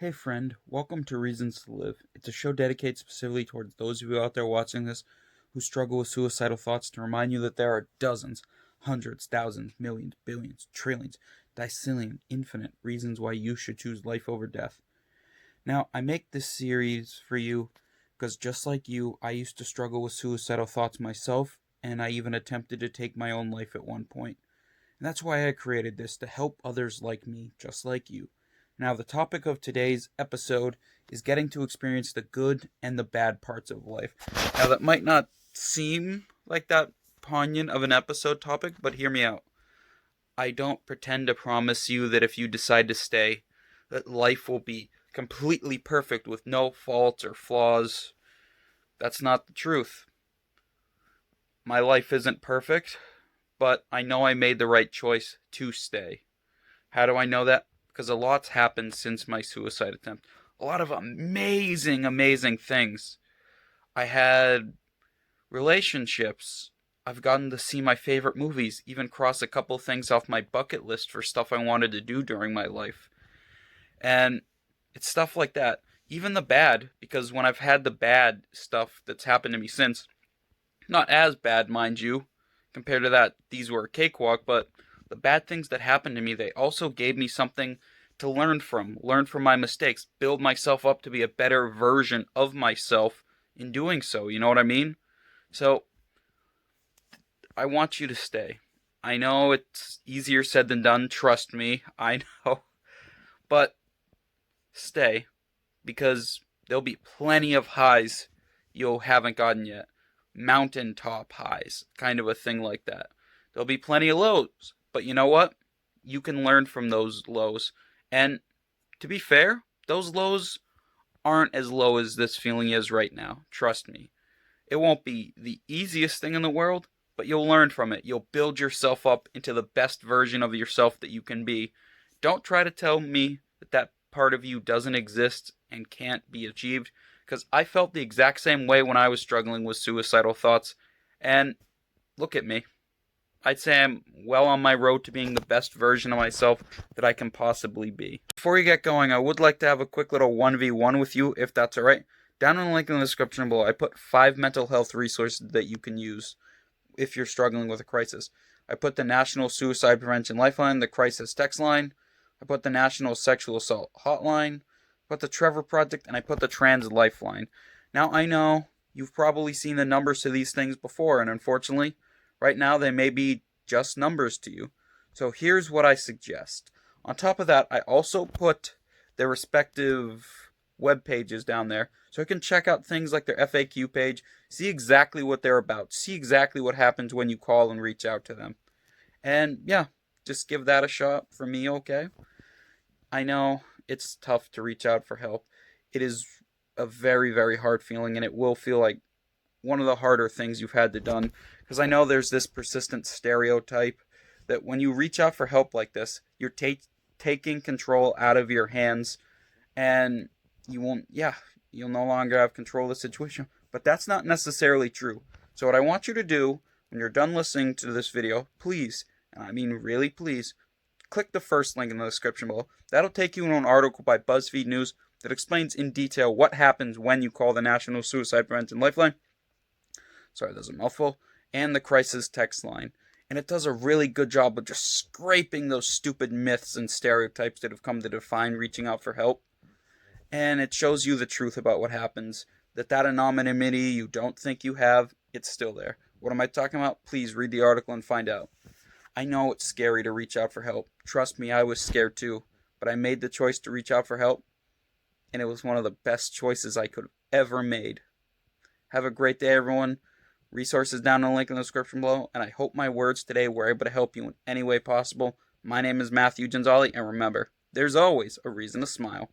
Hey friend, welcome to Reasons to Live. It's a show dedicated specifically towards those of you out there watching this who struggle with suicidal thoughts to remind you that there are dozens, hundreds, thousands, millions, billions, trillions, decillion, infinite reasons why you should choose life over death. Now, I make this series for you because just like you, I used to struggle with suicidal thoughts myself, and I even attempted to take my own life at one point. And that's why I created this, to help others like me, just like you. Now, the topic of today's episode is getting to experience the good and the bad parts of life. Now, that might not seem like that poignant of an episode topic, but hear me out. I don't pretend to promise you that if you decide to stay, that life will be completely perfect with no faults or flaws. That's not the truth. My life isn't perfect, but I know I made the right choice to stay. How do I know that? Because a lot's happened since my suicide attempt. A lot of amazing, amazing things. I had relationships. I've gotten to see my favorite movies, even cross a couple things off my bucket list for stuff I wanted to do during my life. And it's stuff like that. Even the bad, because when I've had the bad stuff that's happened to me since, not as bad, mind you, compared to that, these were a cakewalk, but the bad things that happened to me, they also gave me something to learn from my mistakes, build myself up to be a better version of myself in doing so, you know what I mean? So, I want you to stay. I know it's easier said than done, trust me, I know, but stay, because there'll be plenty of highs you haven't gotten yet. Mountaintop highs, kind of a thing like that. There'll be plenty of lows, but you know what? You can learn from those lows. And to be fair, those lows aren't as low as this feeling is right now. Trust me. It won't be the easiest thing in the world, but you'll learn from it. You'll build yourself up into the best version of yourself that you can be. Don't try to tell me that that part of you doesn't exist and can't be achieved, because I felt the exact same way when I was struggling with suicidal thoughts. And look at me. I'd say I'm well on my road to being the best version of myself that I can possibly be. Before we get going, I would like to have a quick little 1v1 with you, if that's alright. Down in the link in the description below, I put 5 mental health resources that you can use if you're struggling with a crisis. I put the National Suicide Prevention Lifeline, the Crisis Text Line, I put the National Sexual Assault Hotline, I put the Trevor Project, and I put the Trans Lifeline. Now, I know you've probably seen the numbers to these things before, and unfortunately, right now they may be just numbers to you. So here's what I suggest. On top of that, I also put their respective web pages down there, so you can check out things like their FAQ page, see exactly what they're about, see exactly what happens when you call and reach out to them. And yeah, just give that a shot for me, okay? I know it's tough to reach out for help. It is a very, very hard feeling, and it will feel like one of the harder things you've had to done, because I know there's this persistent stereotype that when you reach out for help like this, you're taking control out of your hands, and you'll no longer have control of the situation. But that's not necessarily true. So what I want you to do when you're done listening to this video, please, and I mean really please, click the first link in the description below. That'll take you to an article by BuzzFeed News that explains in detail what happens when you call the National Suicide Prevention Lifeline. Sorry, there's a mouthful. And the Crisis Text Line. And it does a really good job of just scraping those stupid myths and stereotypes that have come to define reaching out for help. And it shows you the truth about what happens. That anonymity you don't think you have, it's still there. What am I talking about? Please read the article and find out. I know it's scary to reach out for help. Trust me, I was scared too. But I made the choice to reach out for help, and it was one of the best choices I could have ever made. Have a great day, everyone. Resources down in the link in the description below, and I hope my words today were able to help you in any way possible. My name is Matthew Genzali, and remember, there's always a reason to smile.